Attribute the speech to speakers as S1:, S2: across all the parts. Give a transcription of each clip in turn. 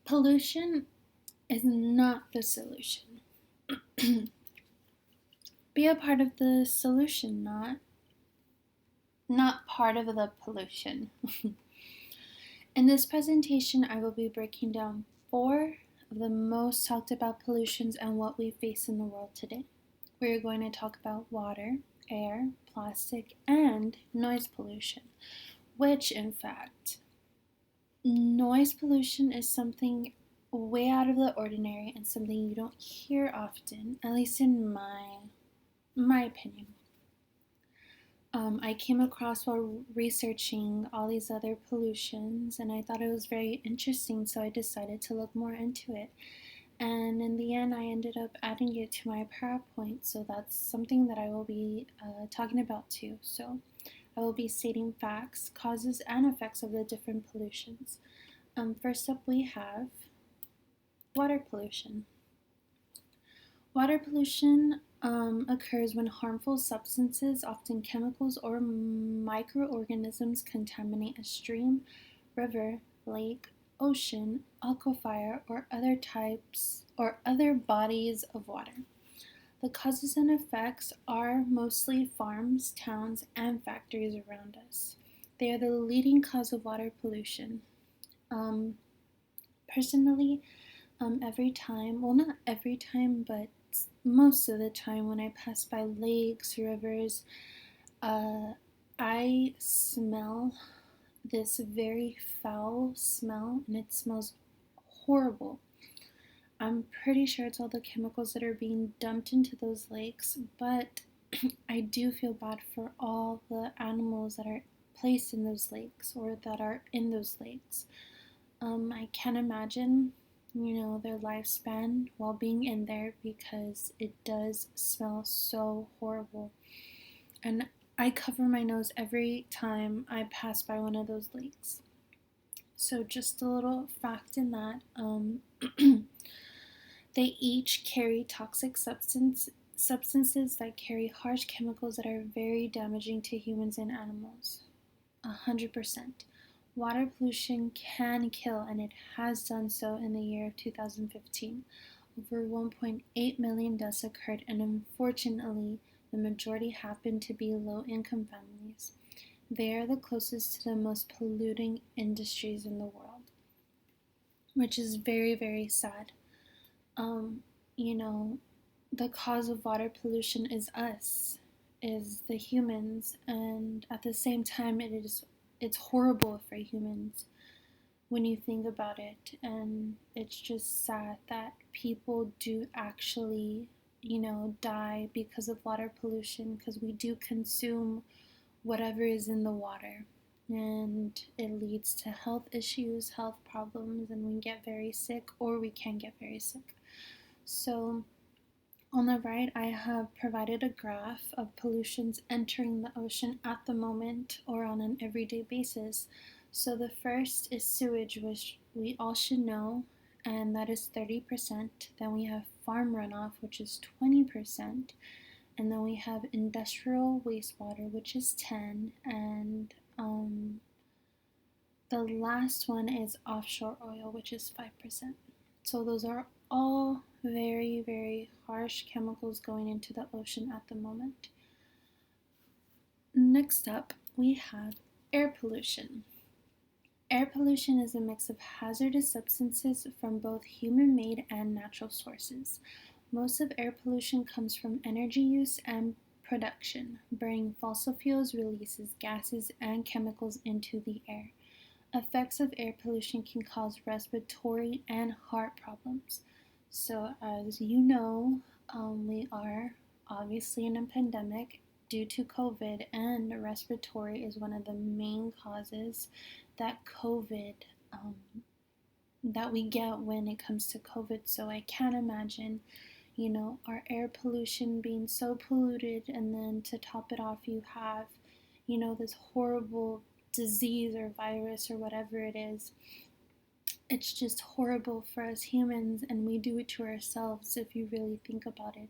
S1: Pollution is not the solution. Be a part of the solution, not part of the pollution. In this presentation, I will be breaking down 4 of the most talked about pollutions and what we face in the world today. We are going to talk about water, air, plastic, and noise pollution, which in fact, noise pollution is something way out of the ordinary and something you don't hear often, at least in my opinion. I came across while researching all these other pollutions, and I thought it was very interesting, so I decided to look more into it. And in the end, I ended up adding it to my PowerPoint, so that's something that I will be talking about too. So I will be stating facts, causes, and effects of the different pollutions. First up, we have water pollution. Water pollution occurs when harmful substances, often chemicals or microorganisms, contaminate a stream, river, lake, ocean, aquifer, or other bodies of water. The causes and effects are mostly farms, towns, and factories around us. They are the leading cause of water pollution. Personally, every time, well, not every time, but most of the time when I pass by lakes, rivers, I smell this very foul smell, and it smells horrible. I'm pretty sure it's all the chemicals that are being dumped into those lakes, but I do feel bad for all the animals that are placed in those lakes or that are in those lakes. I can't imagine, their lifespan while being in there because it does smell so horrible. And I cover my nose every time I pass by one of those lakes. So just a little fact in that, they each carry toxic substances that carry harsh chemicals that are very damaging to humans and animals. 100%. Water pollution can kill, and it has done so in the year of 2015. Over 1.8 million deaths occurred, and unfortunately, the majority happened to be low-income families. They are the closest to the most polluting industries in the world, which is very, very sad. The cause of water pollution is us, is the humans, and at the same time, it's horrible for humans when you think about it, and it's just sad that people do actually, die because of water pollution, because we do consume whatever is in the water, and it leads to health issues, health problems, and we get very sick, or we can get very sick. So on the right, I have provided a graph of pollutions entering the ocean at the moment or on an everyday basis. So the first is sewage, which we all should know, and that is 30%. Then we have farm runoff, which is 20%. And then we have industrial wastewater, which is 10%. And the last one is offshore oil, which is 5%. So those are all very, very harsh chemicals going into the ocean at the moment. Next up, we have air pollution. Air pollution is a mix of hazardous substances from both human-made and natural sources. Most of air pollution comes from energy use and production. Burning fossil fuels releases gases and chemicals into the air. Effects of air pollution can cause respiratory and heart problems. So as you know, we are obviously in a pandemic due to COVID, and respiratory is one of the main causes that that we get when it comes to COVID. So I can't imagine, our air pollution being so polluted, and then to top it off, you have, this horrible disease or virus or whatever it is. It's just horrible for us humans, and we do it to ourselves if you really think about it.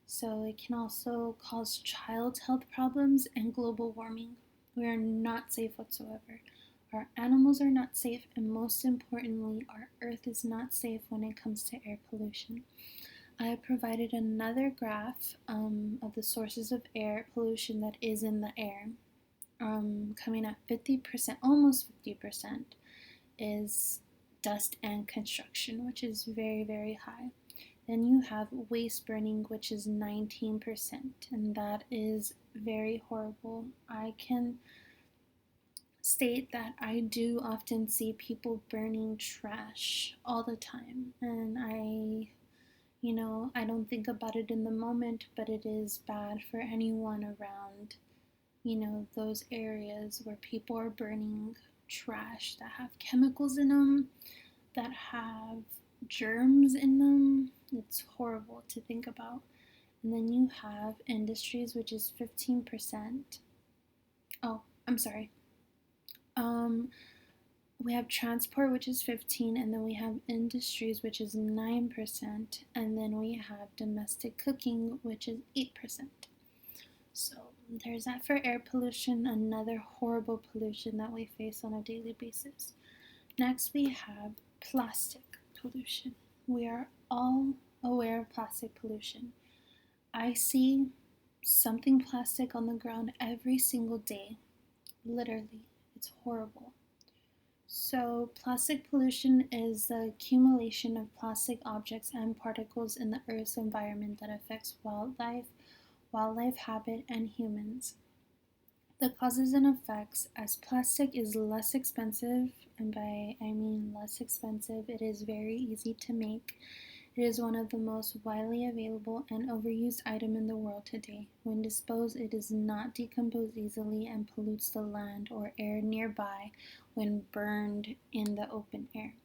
S1: So it can also cause child health problems and global warming. We are not safe whatsoever. Our animals are not safe, and most importantly, our earth is not safe when it comes to air pollution. I have provided another graph of the sources of air pollution that is in the air. Coming at 50%, almost 50%, is dust and construction, which is very, very high. Then you have waste burning, which is 19%, and that is very horrible. I can state that I do often see people burning trash all the time, and I don't think about it in the moment, but it is bad for anyone around, those areas where people are burning trash that have chemicals in them, that have germs in them. It's horrible to think about. And then you have industries, which is 15%. Oh, I'm sorry. We have transport, which is 15, and then we have industries, which is 9%, and then we have domestic cooking, which is 8%. So there's that for air pollution, another horrible pollution that we face on a daily basis. Next, we have plastic pollution. We are all aware of plastic pollution. I see something plastic on the ground every single day. Literally, it's horrible. So, plastic pollution is the accumulation of plastic objects and particles in the Earth's environment that affects wildlife habit, and humans. The causes and effects: as plastic is less expensive, and by I mean less expensive, it is very easy to make. It is one of the most widely available and overused items in the world today. When disposed, it does not decompose easily and pollutes the land or air nearby when burned in the open air.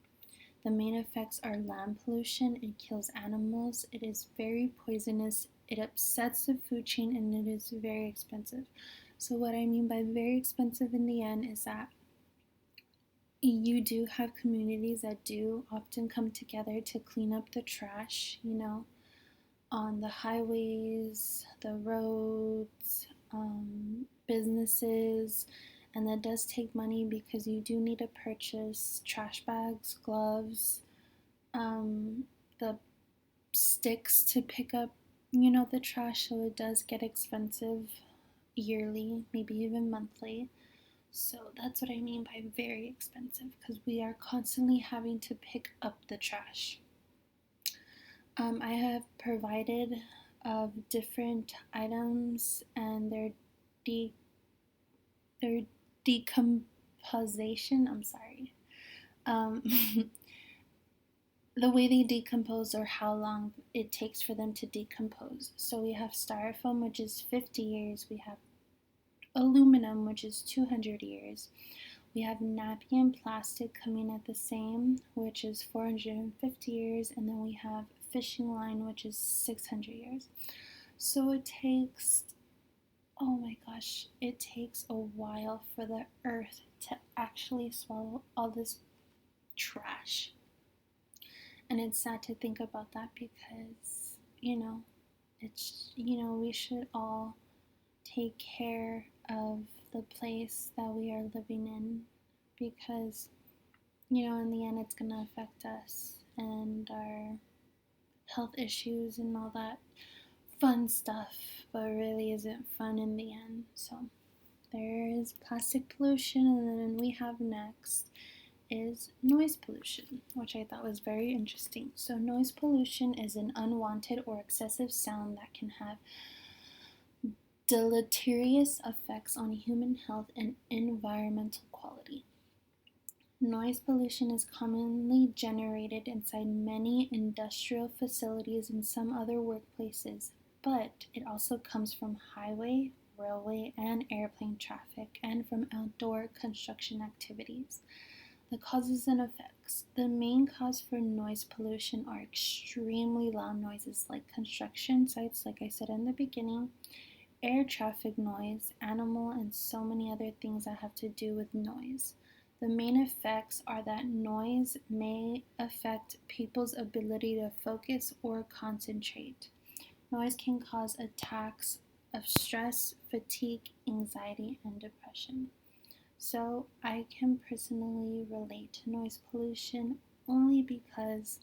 S1: The main effects are land pollution. It kills animals. It is very poisonous. It upsets the food chain, and it is very expensive. So what I mean by very expensive in the end is that you do have communities that do often come together to clean up the trash, on the highways, the roads, businesses, and that does take money because you do need to purchase trash bags, gloves, the sticks to pick up, the trash, so it does get expensive yearly, maybe even monthly. So that's what I mean by very expensive, because we are constantly having to pick up the trash. I have provided of different items and their decomposition. I'm sorry. The way they decompose or how long it takes for them to decompose. So we have styrofoam, which is 50 years. We have aluminum, which is 200 years. We have napkin plastic coming at the same, which is 450 years, and then we have fishing line, which is 600 years. So it takes, oh my gosh, it takes a while for the earth to actually swallow all this trash. And it's sad to think about that because, we should all take care of the place that we are living in because, in the end, it's going to affect us and our health issues and all that fun stuff, but it really isn't fun in the end. So there is plastic pollution, and then we have next is noise pollution, which I thought was very interesting. So noise pollution is an unwanted or excessive sound that can have deleterious effects on human health and environmental quality. Noise pollution is commonly generated inside many industrial facilities and some other workplaces, but it also comes from highway, railway, and airplane traffic, and from outdoor construction activities. The causes and effects. The main cause for noise pollution are extremely loud noises like construction sites, like I said in the beginning, air traffic noise, animal, and so many other things that have to do with noise. The main effects are that noise may affect people's ability to focus or concentrate. Noise can cause attacks of stress, fatigue, anxiety, and depression. So I can personally relate to noise pollution only because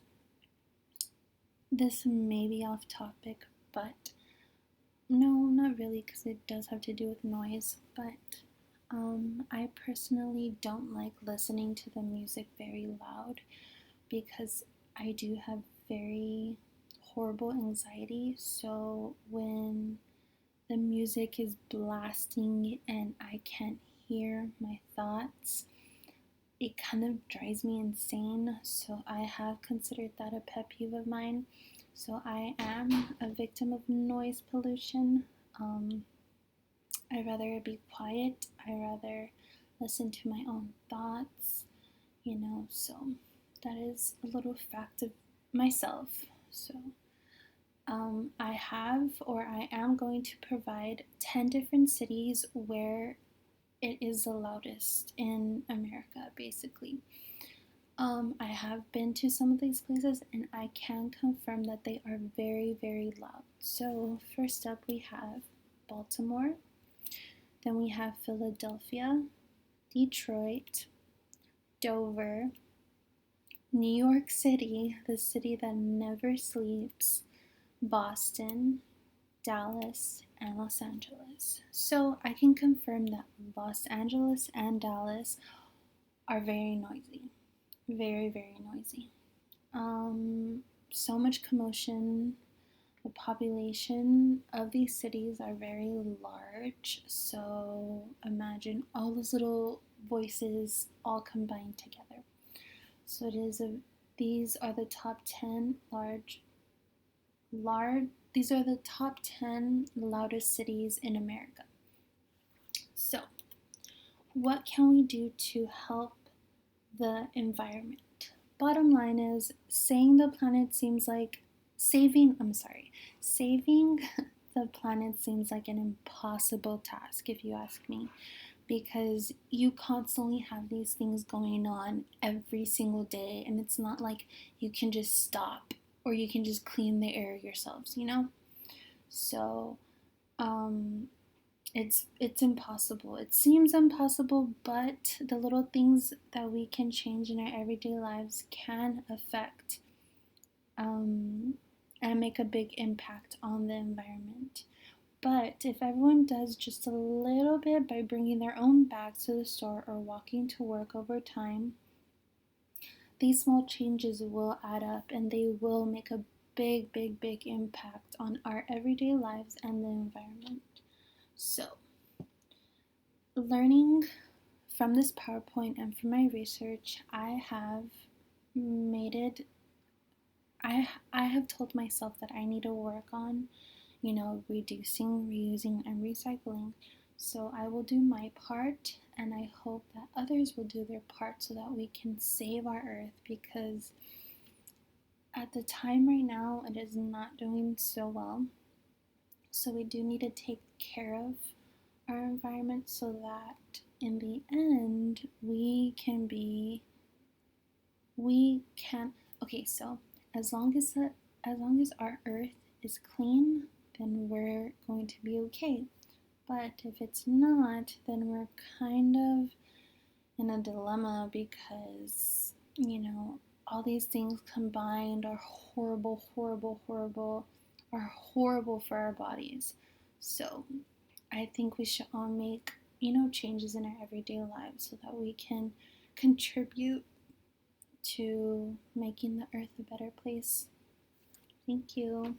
S1: this may be off topic, but no, not really, because it does have to do with noise. But I personally don't like listening to the music very loud because I do have very horrible anxiety. So when the music is blasting and I can't hear my thoughts, it kind of drives me insane. So I have considered that a pet peeve of mine. So I am a victim of noise pollution. I'd rather be quiet. I'd rather listen to my own thoughts, so that is a little fact of myself. So I am going to provide 10 different cities where it is the loudest in America, basically. I have been to some of these places and I can confirm that they are very, very loud. So, first up, we have Baltimore, then we have Philadelphia, Detroit, Dover, New York City, the city that never sleeps, Boston, Dallas, and Los Angeles. So I can confirm that Los Angeles and Dallas are very noisy. Very, very noisy. So much commotion. The population of these cities are very large. So imagine all those little voices all combined together. So these are the top 10 these are the top 10 loudest cities in America. So, what can we do to help the environment? Bottom line is saving the planet seems like saving the planet seems like an impossible task, if you ask me, because you constantly have these things going on every single day, and it's not like you can just stop or you can just clean the air yourselves, So, it's impossible. It seems impossible, but the little things that we can change in our everyday lives can affect and make a big impact on the environment. But if everyone does just a little bit by bringing their own bags to the store or walking to work over time, these small changes will add up and they will make a big, big, big impact on our everyday lives and the environment. So, learning from this PowerPoint and from my research, I have told myself that I need to work on, reducing, reusing, and recycling. So I will do my part, and I hope that others will do their part so that we can save our earth, because at the time right now, it is not doing so well. So we do need to take care of our environment so that in the end okay, so as long as our earth is clean, then we're going to be okay. But if it's not, then we're kind of in a dilemma, because all these things combined are horrible, horrible, horrible, are horrible for our bodies. So I think we should all make changes in our everyday lives so that we can contribute to making the earth a better place. Thank you.